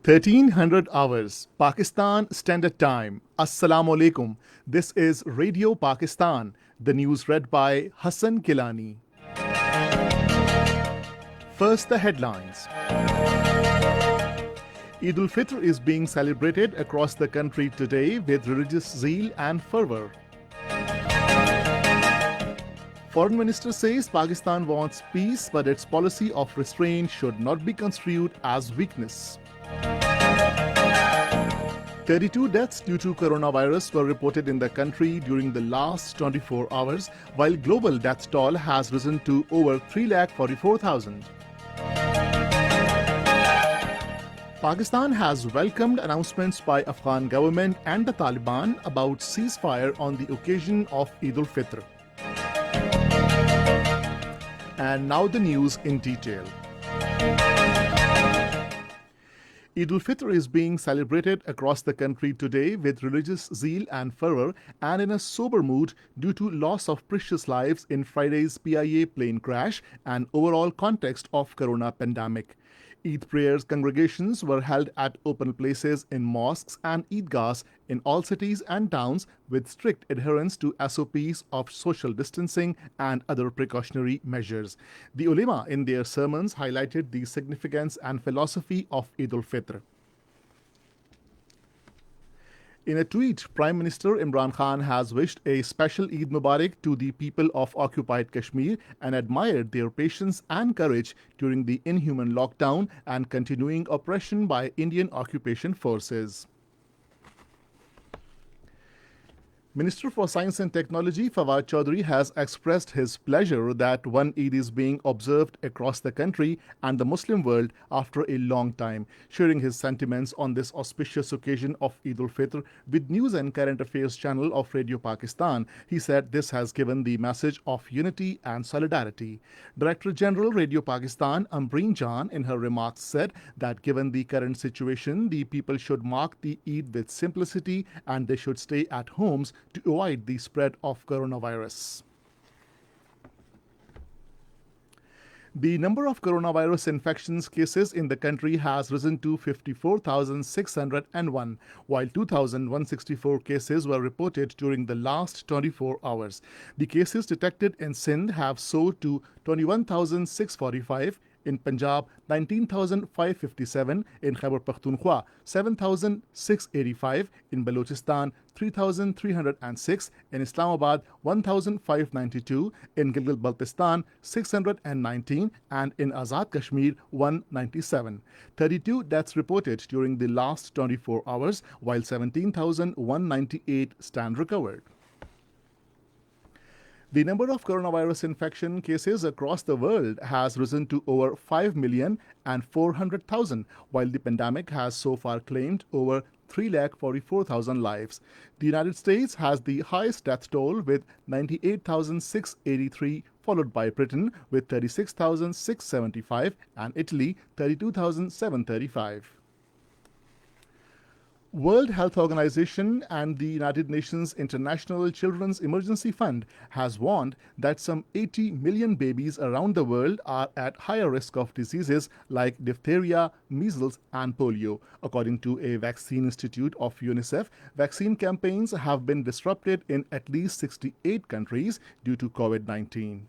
1300 hours, Pakistan Standard Time. Assalamu alaikum. This is Radio Pakistan. The news read by Hassan Kilani. First, the headlines. Eid ul-Fitr is being celebrated across the country today with religious zeal and fervor. Foreign Minister says Pakistan wants peace, but its policy of restraint should not be construed as weakness. 32 deaths due to coronavirus were reported in the country during the last 24 hours, while global death toll has risen to over 344,000. Pakistan has welcomed announcements by Afghan government and the Taliban about ceasefire on the occasion of Eid ul-Fitr. And now the news in detail. Eid ul-Fitr is being celebrated across the country today with religious zeal and fervor and in a sober mood due to loss of precious lives in Friday's PIA plane crash and overall context of corona pandemic. Eid prayers congregations were held at open places in mosques and Eidgahs in all cities and towns with strict adherence to SOPs of social distancing and other precautionary measures. The ulema in their sermons highlighted the significance and philosophy of Eid ul-Fitr. In a tweet, Prime Minister Imran Khan has wished a special Eid Mubarak to the people of occupied Kashmir and admired their patience and courage during the inhuman lockdown and continuing oppression by Indian occupation forces. Minister for Science and Technology Fawad Chaudhry has expressed his pleasure that one Eid is being observed across the country and the Muslim world after a long time. Sharing his sentiments on this auspicious occasion of Eid ul-Fitr with News and Current Affairs channel of Radio Pakistan, he said this has given the message of unity and solidarity. Director General Radio Pakistan Ambreen Jan in her remarks said that given the current situation, the people should mark the Eid with simplicity and they should stay at homes to avoid the spread of coronavirus. The number of coronavirus infections cases in the country has risen to 54,601, while 2,164 cases were reported during the last 24 hours. The cases detected in Sindh have soared to 21,645, in Punjab 19,557, in Khyber Pakhtunkhwa 7,685, in Balochistan 3,306, in Islamabad 1,592, in Gilgit-Baltistan 619, and in Azad Kashmir 197. 32 deaths reported during the last 24 hours, while 17,198 stand recovered. The number of coronavirus infection cases across the world has risen to over 5,400,000, while the pandemic has so far claimed over 344,000 lives. The United States has the highest death toll with 98,683, followed by Britain with 36,675 and Italy 32,735. World Health Organization and the United Nations International Children's Emergency Fund has warned that some 80 million babies around the world are at higher risk of diseases like diphtheria, measles, and polio. According to a vaccine institute of UNICEF, vaccine campaigns have been disrupted in at least 68 countries due to COVID-19.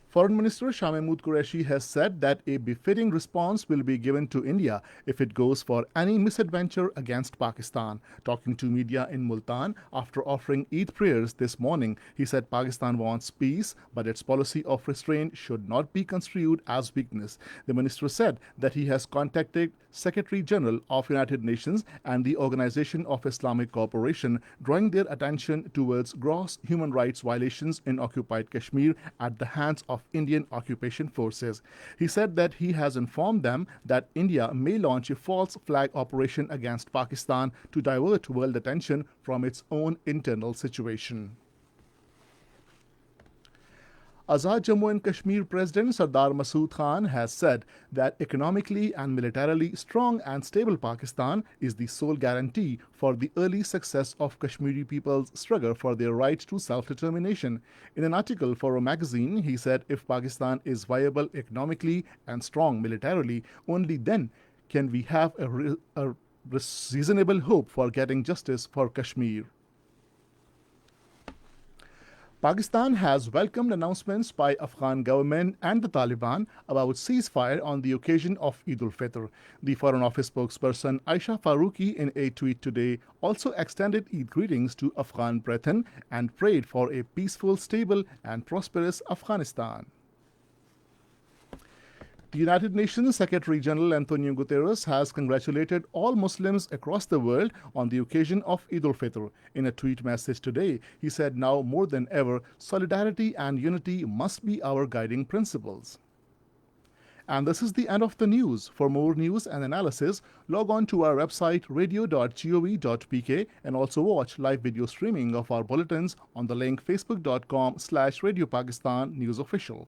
Foreign Minister Shah Mahmood Qureshi has said that a befitting response will be given to India if it goes for any misadventure against Pakistan. Talking to media in Multan after offering Eid prayers this morning, he said Pakistan wants peace, but its policy of restraint should not be construed as weakness. The minister said that he has contacted Secretary General of United Nations and the Organization of Islamic Cooperation, drawing their attention towards gross human rights violations in occupied Kashmir at the hands of Indian occupation forces. He said that he has informed them that India may launch a false flag operation against Pakistan to divert world attention from its own internal situation. Azad Jammu and Kashmir President Sardar Masood Khan has said that economically and militarily strong and stable Pakistan is the sole guarantee for the early success of Kashmiri people's struggle for their right to self-determination. In an article for a magazine, he said if Pakistan is viable economically and strong militarily, only then can we have a reasonable hope for getting justice for Kashmir. Pakistan has welcomed announcements by Afghan government and the Taliban about ceasefire on the occasion of Eid al-Fitr. The Foreign Office spokesperson Aisha Faruqi in a tweet today also extended Eid greetings to Afghan brethren and prayed for a peaceful, stable and prosperous Afghanistan. The United Nations Secretary General Antonio Guterres has congratulated all Muslims across the world on the occasion of Eid al-Fitr. In a tweet message today, he said now more than ever, solidarity and unity must be our guiding principles. And this is the end of the news. For more news and analysis, log on to our website radio.gov.pk and also watch live video streaming of our bulletins on the link facebook.com/Radio Pakistan News Official.